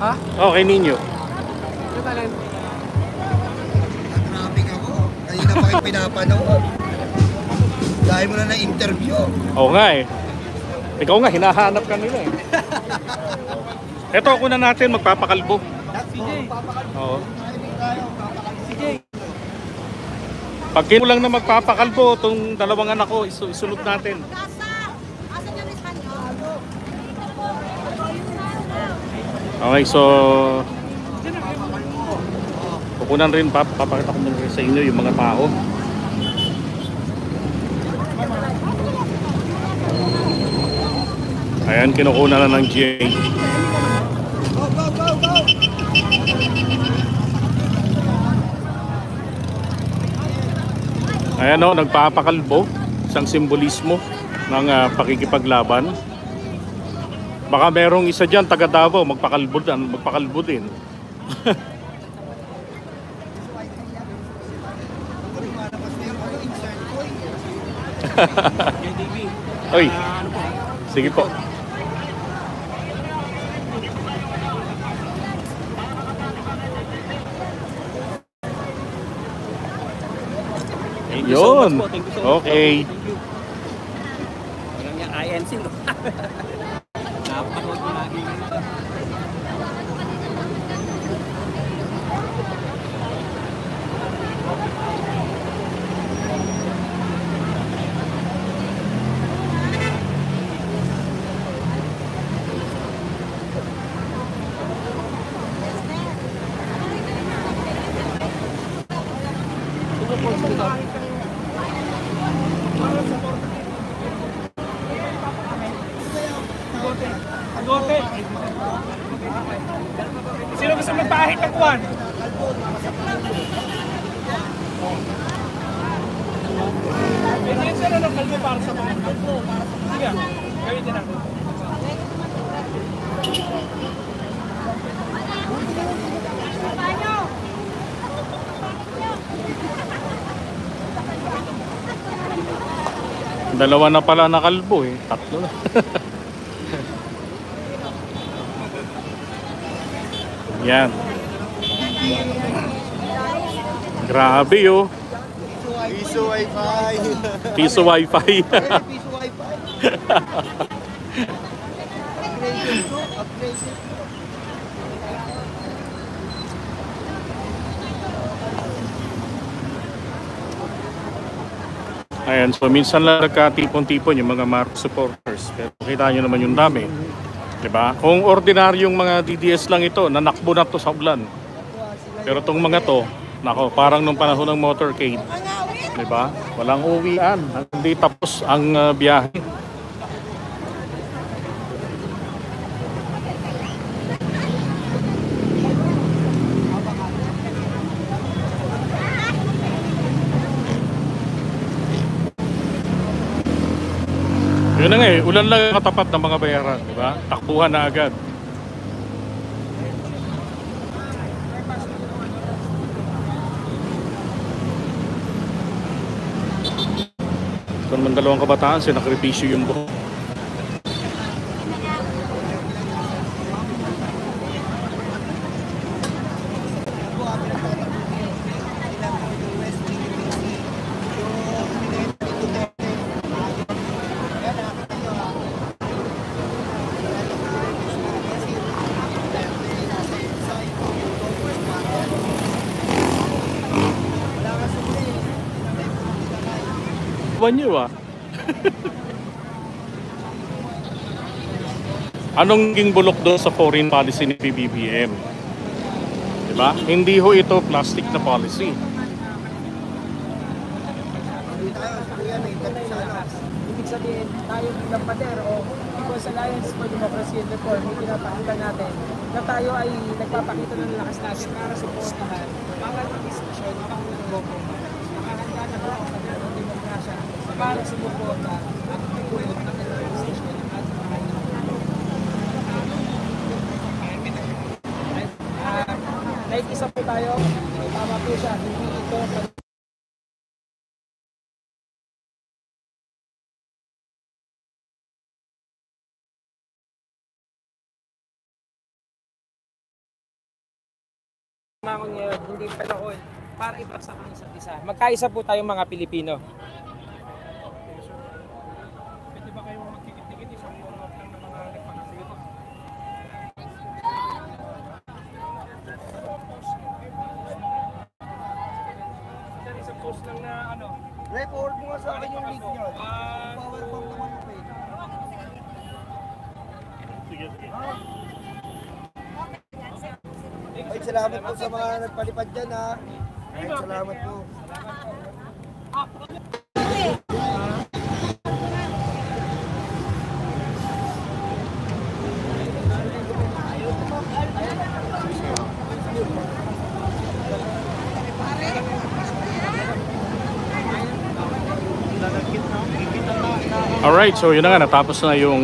Ha? Okay ninyo. Ano talent? Traffic ako. Kanina pa kayo pinapanood. Dahil mo na na-interview. Oo nga eh. Ikaw nga, hinahanap ka nila eh. Eto, ako na natin, magpapakalbo. CJ. Oo. CJ. Pag kinulang na magpapakalbo, itong dalawang anak ko, isunod natin. Okay, so kukunan rin, papakita ko muna sa inyo yung mga tao. Ayan, kinukunan na ng GA. Go, go, go, go! Ayan o, nagpapakalbo. Isang simbolismo ng pakikipaglaban. Baka merong isa dyan, taga Davao, magpakalbo din. Oy, sige po. Yun. Okay. Walang yung INC, no? Napanood ko lagi. Agote. Sino gusto magpahit ng kuwan? Pwede yun sila ng kalbo para sa mga kalbo. Sige, gawin din ako. Dalawa na pala na kalbo eh. Tatlo na. Yan. Grabe oh. Piso Wi-Fi. Piso Wi-Fi. Piso Wi-Fi. Upgraded to, upgraded. Ayan, so minsan lang nagkatipon-tipon yung mga Marcos supporters. Pero kita nyo naman yung dami. Diba? Kung ordinaryong mga DDS lang ito, nanakbo na to sa ulan. Pero tong mga to, nako, parang nung panahon ng motorcade. Diba? Walang uwian. Hindi tapos ang biyahe. Yun na nga eh, ulan lang ang katapat ng mga bayaran, di ba? Takbuhan na agad. Ito naman dalawang kabataan, sinakripisyo yung buhok. Nyo ah. Anong naging bulok doon sa foreign policy ni PBBM? Diba? Hindi ho ito plastic na policy. Ibig sabihin, tayo bilang pader o People's Alliance for Democracy and Reform, pinapakita natin na tayo ay nagpapakita ng lakas natin para suportahan mga institusyon, mga grupo. Nakahanda na ba ang pader ng demokrasya para sumuporta at pagulot ng institusyon at mga naikisa po tayo, tama po siya, hindi ito Mangon ngayon, hindi panahon para ipaksa ang isa't isa. Magkaisa po tayong mga Pilipino. Pwede ba kayong magkikit-tikit isang follow-up lang ng mga nagpakasito? Isang post lang na ano. Record mo nga sa akin yung link nyo. Power bank naman yung page. Sige, sige. Ay, salamat po sa mga nagpalipad dyan ha. Ay, salamat po. Alright, so yun na nga, natapos na yung